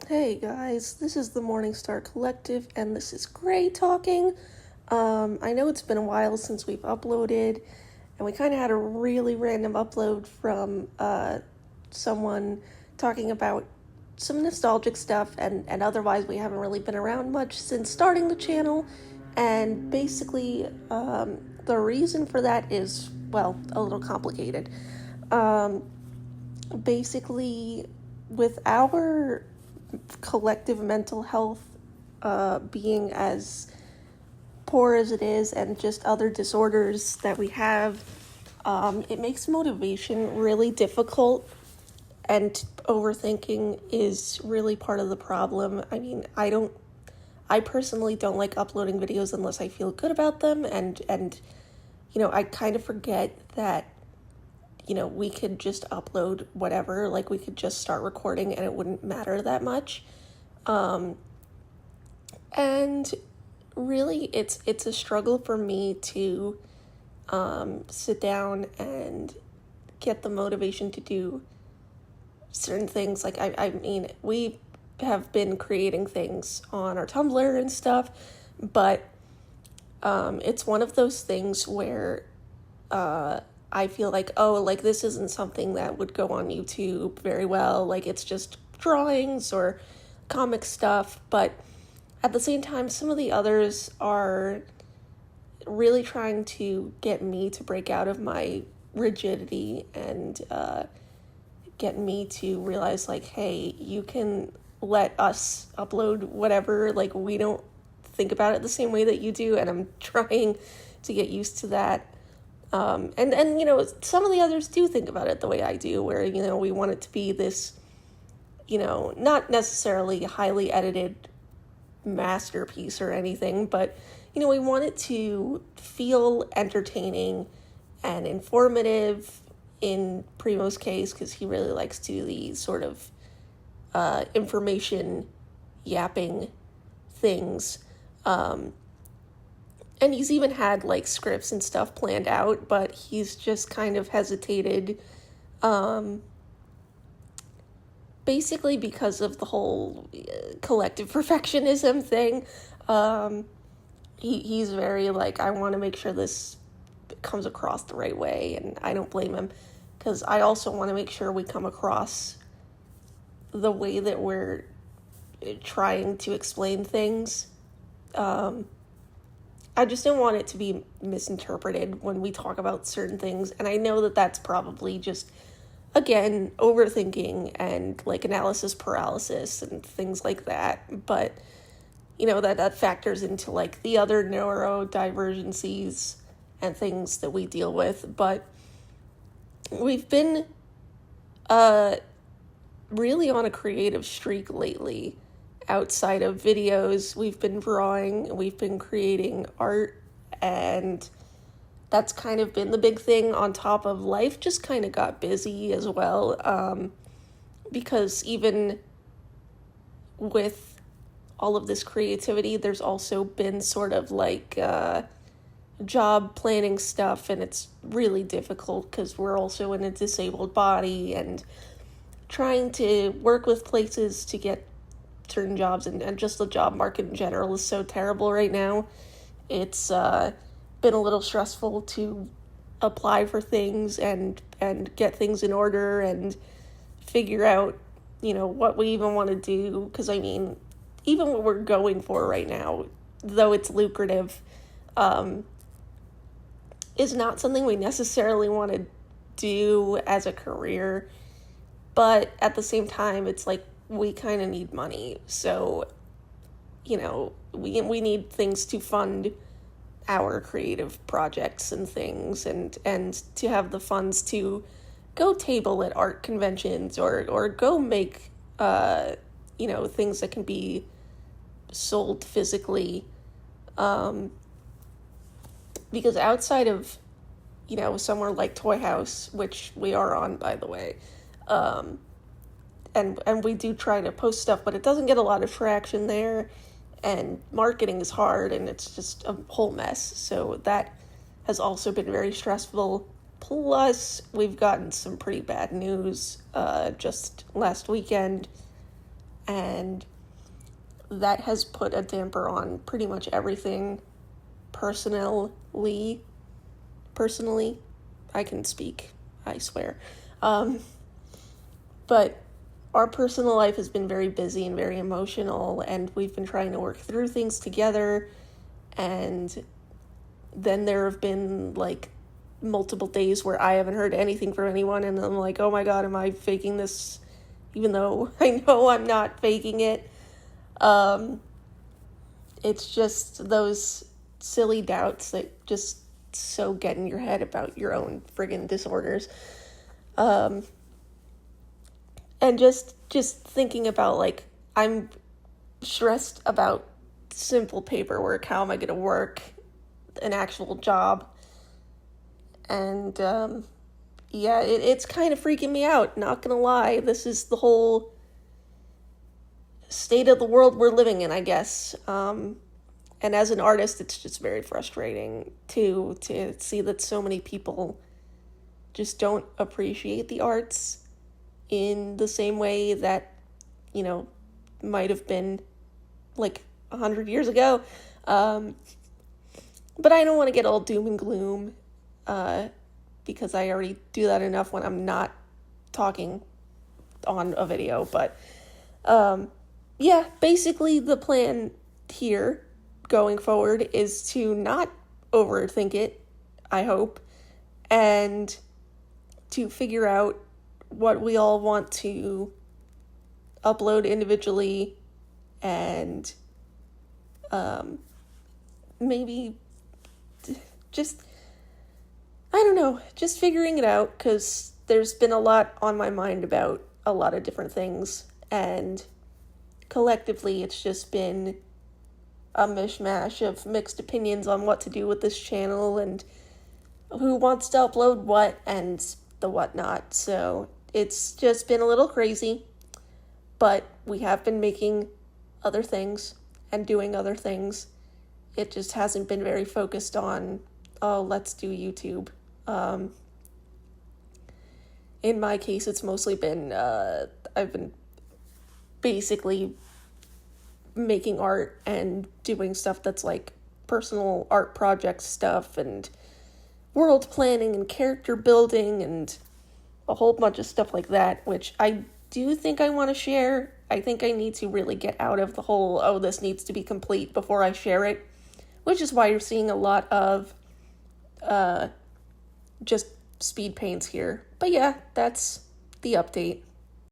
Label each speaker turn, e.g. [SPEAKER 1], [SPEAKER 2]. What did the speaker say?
[SPEAKER 1] Hey guys, this is the Morningstar Collective, and this is Gray talking. I know it's been a while since we've uploaded, and we kind of had a really random upload from someone talking about some nostalgic stuff, and otherwise we haven't really been around much since starting the channel, and basically the reason for that is, well, a little complicated. Basically, with our collective mental health being as poor as it is, and just other disorders that we have, it makes motivation really difficult, and overthinking is really part of the problem. I mean, I personally don't like uploading videos unless I feel good about them, and I kind of forget that we could just upload whatever, like we could just start recording and it wouldn't matter that much. And really it's a struggle for me to sit down and get the motivation to do certain things. Like, I mean, we have been creating things on our Tumblr and stuff, but it's one of those things where I feel like, this isn't something that would go on YouTube very well. Like, it's just drawings or comic stuff. But at the same time, some of the others are really trying to get me to break out of my rigidity and get me to realize, like, hey, you can let us upload whatever. Like, we don't think about it the same way that you do, and I'm trying to get used to that. And some of the others do think about it the way I do, where, we want it to be this, not necessarily a highly edited masterpiece or anything, but, we want it to feel entertaining and informative in Primo's case, because he really likes to do these sort of information yapping things. And he's even had, like, scripts and stuff planned out, but he's just kind of hesitated, basically because of the whole collective perfectionism thing. He's very, like, I want to make sure this comes across the right way, and I don't blame him, because I also want to make sure we come across the way that we're trying to explain things. I just don't want it to be misinterpreted when we talk about certain things. And I know that that's probably just, again, overthinking and, like, analysis paralysis and things like that. But, that factors into, like, the other neurodivergencies and things that we deal with. But we've been really on a creative streak lately. Outside of videos, we've been drawing, we've been creating art, and that's kind of been the big thing, on top of life just kind of got busy as well, because even with all of this creativity, there's also been sort of like job planning stuff, and it's really difficult because we're also in a disabled body, and trying to work with places to get certain jobs, and just the job market in general is so terrible right now. It's been a little stressful to apply for things and get things in order and figure out, what we even want to do. Because, I mean, even what we're going for right now, though it's lucrative, is not something we necessarily want to do as a career. But at the same time, it's like, we kind of need money, so, we need things to fund our creative projects and things, and to have the funds to go table at art conventions, or go make, things that can be sold physically, because outside of, somewhere like Toy House, which we are on, by the way, and we do try to post stuff, but it doesn't get a lot of traction there, and marketing is hard, and it's just a whole mess. So that has also been very stressful. Plus, we've gotten some pretty bad news just last weekend, and that has put a damper on pretty much everything personally. I can speak, I swear. But our personal life has been very busy and very emotional, and we've been trying to work through things together, and then there have been, like, multiple days where I haven't heard anything from anyone, and I'm like, oh my god, am I faking this? Even though I know I'm not faking it. It's just those silly doubts that just so get in your head about your own friggin' disorders. And just thinking about, like, I'm stressed about simple paperwork. How am I going to work an actual job? And, yeah, it's kind of freaking me out, not gonna lie. This is the whole state of the world we're living in, I guess. And as an artist, it's just very frustrating to see that so many people just don't appreciate the arts in the same way that, you know, might have been like 100 years ago. But I don't want to get all doom and gloom, because I already do that enough when I'm not talking on a video. But yeah, basically the plan here going forward is to not overthink it, I hope, and to figure out what we all want to upload individually, and maybe just, I don't know, just figuring it out, because there's been a lot on my mind about a lot of different things, and collectively it's just been a mishmash of mixed opinions on what to do with this channel and who wants to upload what and the whatnot. So it's just been a little crazy, but we have been making other things and doing other things. It just hasn't been very focused on, oh, let's do YouTube. In my case, it's mostly been, I've been basically making art and doing stuff that's like personal art project stuff and world planning and character building and a whole bunch of stuff like that, which I do think I want to share. I think I need to really get out of the whole, oh, this needs to be complete before I share it, which is why you're seeing a lot of just speed paints here. But yeah, that's the update.